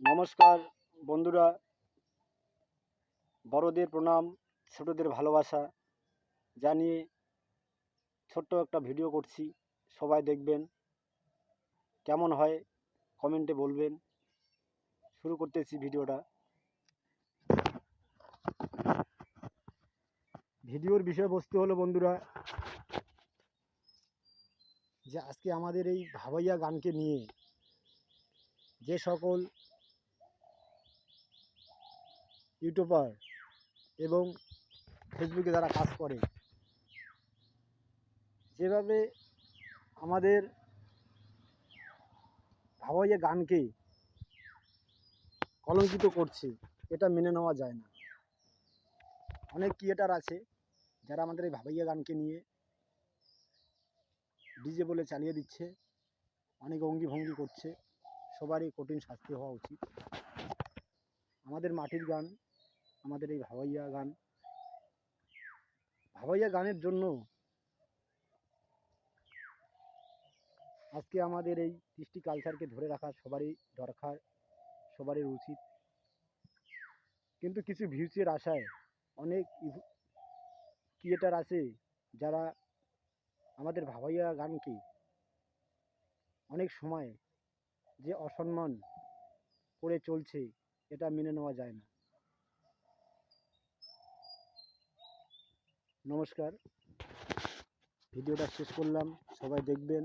নমস্কার বন্ধুরা, বড়দের প্রণাম, ছোটদের ভালোবাসা জানিয়ে ছোট্ট একটা ভিডিও করছি। সবাই দেখবেন, কেমন হয় কমেন্টে বলবেন। শুরু করতেছি ভিডিওটা। ভিডিওর বিষয়বস্তু হলো বন্ধুরা, যে আজকে আমাদের এই ভাবাইয়া গানকে নিয়ে যে সকল ইউটিউবার এবং ফেসবুকে যারা কাজ করে, যেভাবে আমাদের ভাবাইয়া গানকে কলঙ্কিত করছে, এটা মেনে নেওয়া যায় না। অনেক ক্রিয়েটার আছে যারা আমাদের এই ভাবাইয়া গানকে নিয়ে ডিজে বলে চালিয়ে দিচ্ছে, অনেক অঙ্গি ভঙ্গি করছে। সবারই কঠিন শাস্তি হওয়া উচিত। আমাদের মাটির গান, আমাদের এই ভাবাইয়া গানের জন্য আজকে আমাদের এই কৃষ্টি কালচারকে ধরে রাখা সবারই দরকার, সবারই উচিত। কিন্তু কিছু ভিউজের আশায় অনেক ক্রিয়েটার আছে যারা আমাদের ভাবাইয়া গানকে অনেক সময় যে অসম্মান করে চলছে, এটা মেনে নেওয়া যায় না। নমস্কার, ভিডিওটা শেষ করলাম, সবাই দেখবেন।